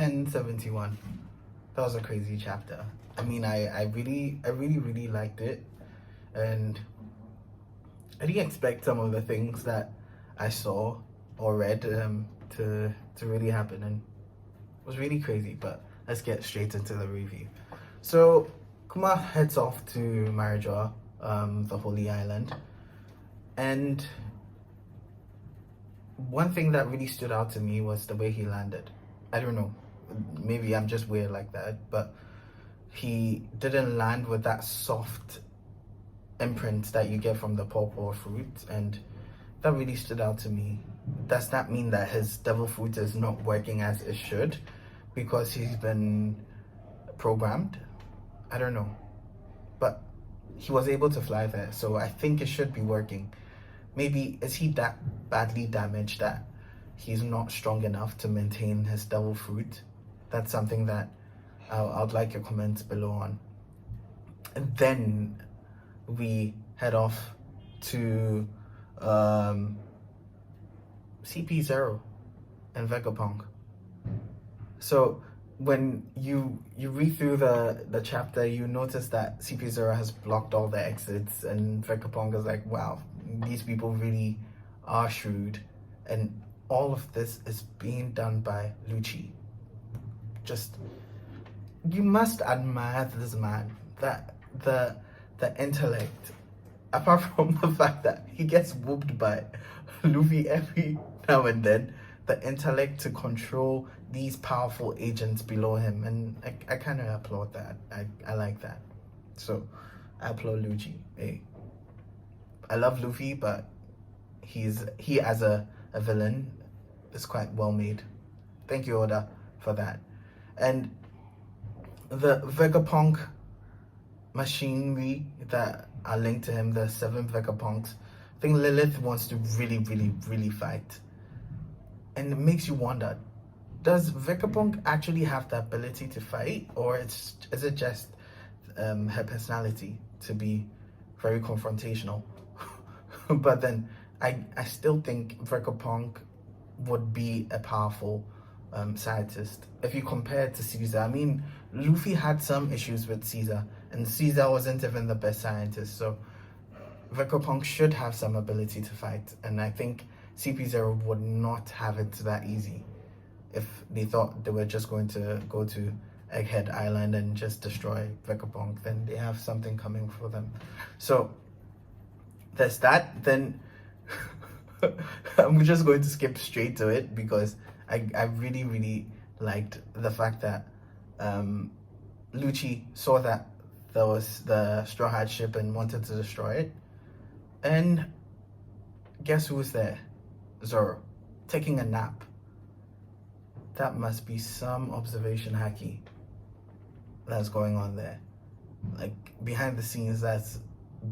1071. That was a crazy chapter. I mean, I really liked it, and I didn't expect some of the things that I saw or read to really happen, and it was really crazy. But let's get straight into the review. So Kuma heads off to Marijoa, the Holy Island, and one thing that really stood out to me was the way he landed. I don't know, maybe I'm just weird like that, but he didn't land with that soft imprint that you get from the pawpaw fruit, and that really stood out to me. Does that mean that his devil fruit is not working as it should because he's been programmed? I don't know, but he was able to fly there, so I think it should be working. Maybe is he that badly damaged that he's not strong enough to maintain his devil fruit? That's something that I'd like your comments below on. And then we head off to CP0 and Vegapunk. So when you read through the chapter, you notice that CP0 has blocked all the exits, and Vegapunk is like, wow, these people really are shrewd, and all of this is being done by Lucci. Just, you must admire this man, that the intellect, apart from the fact that he gets whooped by Luffy every now and then, the intellect to control these powerful agents below him, and I kind of applaud that. I like that. So I applaud Lucci. Hey, I love Luffy, but he as a villain is quite well made. Thank you, Oda, for that. And the Vegapunk machinery that are linked to him, the 7 Vegapunks, I think Lilith wants to really fight. And it makes you wonder, does Vegapunk actually have the ability to fight, or is it just her personality to be very confrontational? But then I still think Vegapunk would be a powerful scientist. If you compare it to Caesar, I mean, Luffy had some issues with Caesar, and Caesar wasn't even the best scientist, so Vegapunk should have some ability to fight, and I think CP0 would not have it that easy if they thought they were just going to go to Egghead Island and just destroy Vegapunk. Then they have something coming for them. So there's that. Then I'm just going to skip straight to it because I really liked the fact that Lucci saw that there was the Straw Hat ship and wanted to destroy it. And guess who was there? Zoro, taking a nap. That must be some observation haki that's going on there. Like, behind the scenes, that's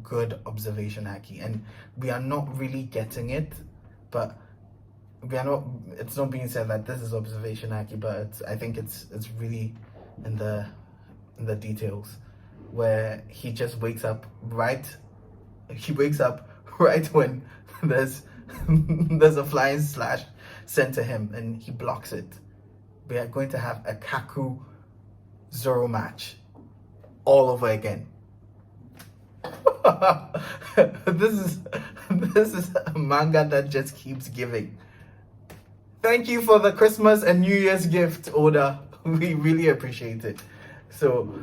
good observation haki, and we are not really getting it, but it's not being said that this is observation haki, but I think it's really in the details, where he just wakes up right when there's a flying slash sent to him, and he blocks it. We are going to have a Kaku Zoro match all over again. This is a manga that just keeps giving. Thank you for the Christmas and New Year's gift, Oda. We really appreciate it. So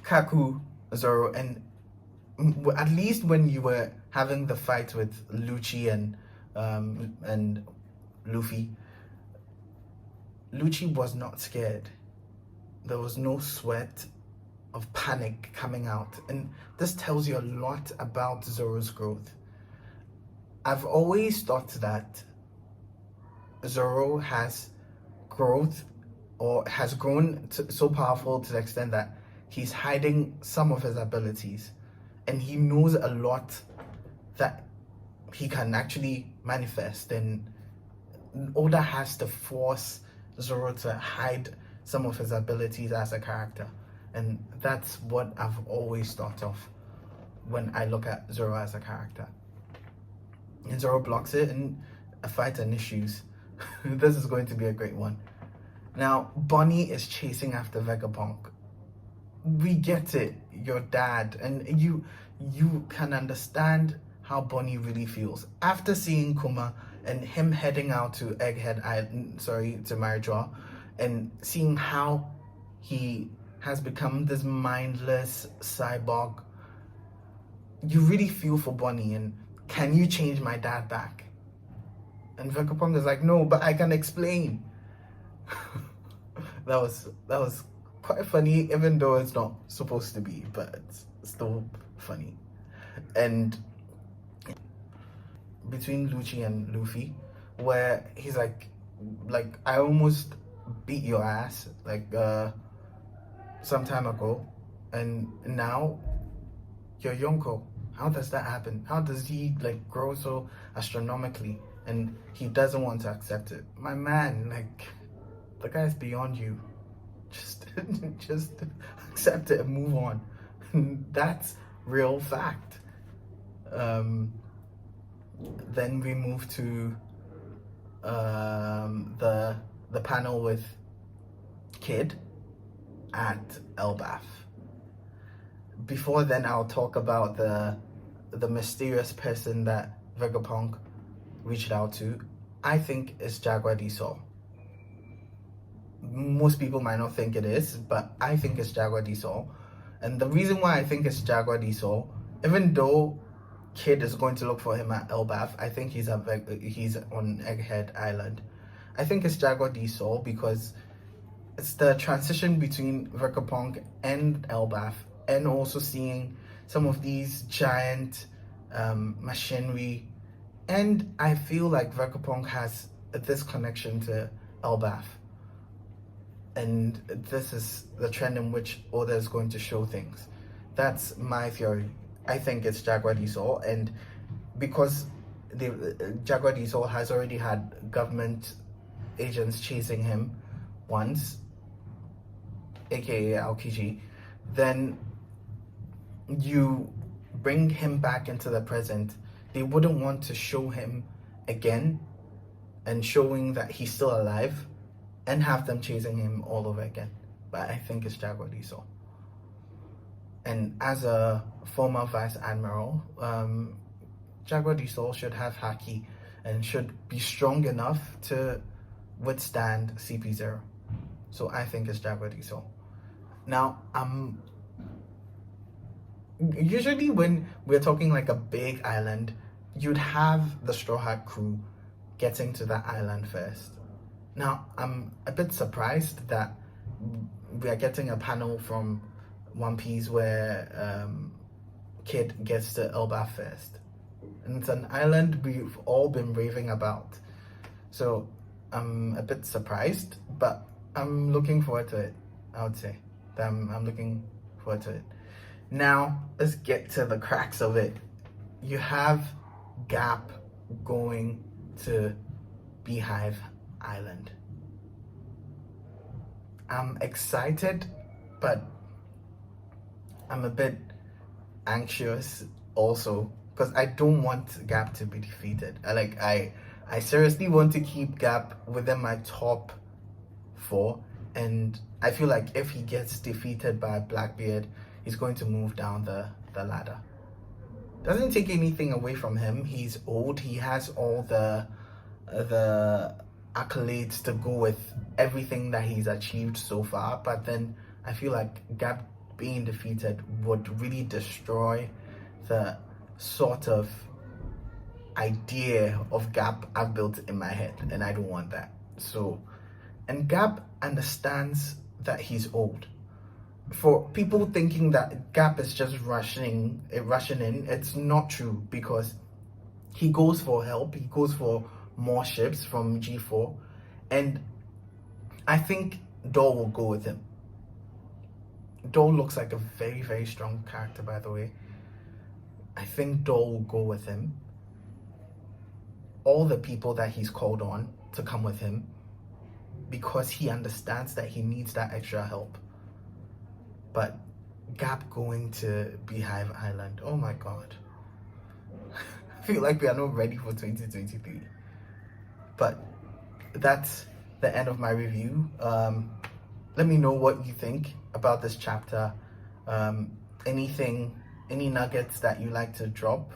Kaku Zoro, and at least when you were having the fight with Lucci and Luffy, Lucci was not scared. There was no sweat of panic coming out, and this tells you a lot about Zoro's growth. I've always thought that Zoro has growth, or has grown so powerful to the extent that he's hiding some of his abilities, and he knows a lot that he can actually manifest, and Oda has to force Zoro to hide some of his abilities as a character, and that's what I've always thought of when I look at Zoro as a character. And Zoro blocks it, and a fight ensues. This is going to be a great one. Now, Bonnie is chasing after Vegapunk. We get it, your dad, and you can understand how Bonnie really feels after seeing Kuma and him heading out to Egghead Island, sorry, to Marjaw, and seeing how he has become this mindless cyborg. You really feel for Bonnie, and can you change my dad back? And Vegapunk is like, no, but I can explain. that was quite funny, even though it's not supposed to be, but it's still funny. And between Lucci and Luffy, where he's like I almost beat your ass some time ago, and now you're Yonko. How does that happen? How does he grow so astronomically? And he doesn't want to accept it. My man, the guy's beyond you. Just accept it and move on. That's real fact. Then we move to the panel with Kid at Elbaf. Before then, I'll talk about the mysterious person that Vegapunk reached out to. I think it's Jaguar Diesel. Most people might not think it is, but I think it's Jaguar Diesel. And the reason why I think it's Jaguar Diesel, even though Kid is going to look for him at Elbaf, I think he's on Egghead Island. I think it's Jaguar Diesel because it's the transition between Vegapunk and Elbaf, and also seeing some of these giant machinery. And I feel like Vegapunk has this connection to Elbaf. And this is the trend in which Oda is going to show things. That's my theory. I think it's Jaguar Diesel, and because Jaguar Diesel has already had government agents chasing him once, aka Aokiji, then you bring him back into the present. They wouldn't want to show him again and showing that he's still alive and have them chasing him all over again. But I think it's Jaguar Diesel. And as a former Vice Admiral, Jaguar Diesel should have haki and should be strong enough to withstand CP0. So I think it's Jaguar Diesel. Now, usually when we're talking like a big island, you'd have the Straw Hat crew getting to that island first. Now, I'm a bit surprised that we are getting a panel from One Piece where Kid gets to Elbaf first. And it's an island we've all been raving about. So I'm a bit surprised, but I'm looking forward to it, I would say. I'm looking forward to it. Now, let's get to the cracks of it. You have Gap going to Beehive Island. I'm excited, but I'm a bit anxious also, because I don't want Gap to be defeated. I seriously want to keep Gap within my top 4, and I feel like if he gets defeated by Blackbeard, he's going to move down the ladder. Doesn't take anything away from him. He's old. He has all the accolades to go with everything that he's achieved so far. But then I feel like Gap being defeated would really destroy the sort of idea of Gap I've built in my head, and I don't want that. So, and Gap understands that he's old. For people thinking that Gap is just rushing in, it's not true, because he goes for help, he goes for more ships from G4, and I think Dole will go with him. Dole looks like a very, very strong character, by the way. I think Dole will go with him. All the people that he's called on to come with him, because he understands that he needs that extra help. But Gap going to Beehive Island, oh my god. I feel like we are not ready for 2023. But that's the end of my review. Let me know what you think about this chapter. Any nuggets that you like to drop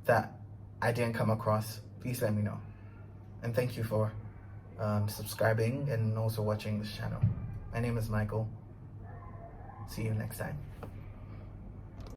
that I didn't come across, please let me know. And thank you for subscribing and also watching this channel. My name is Michael. See you next time.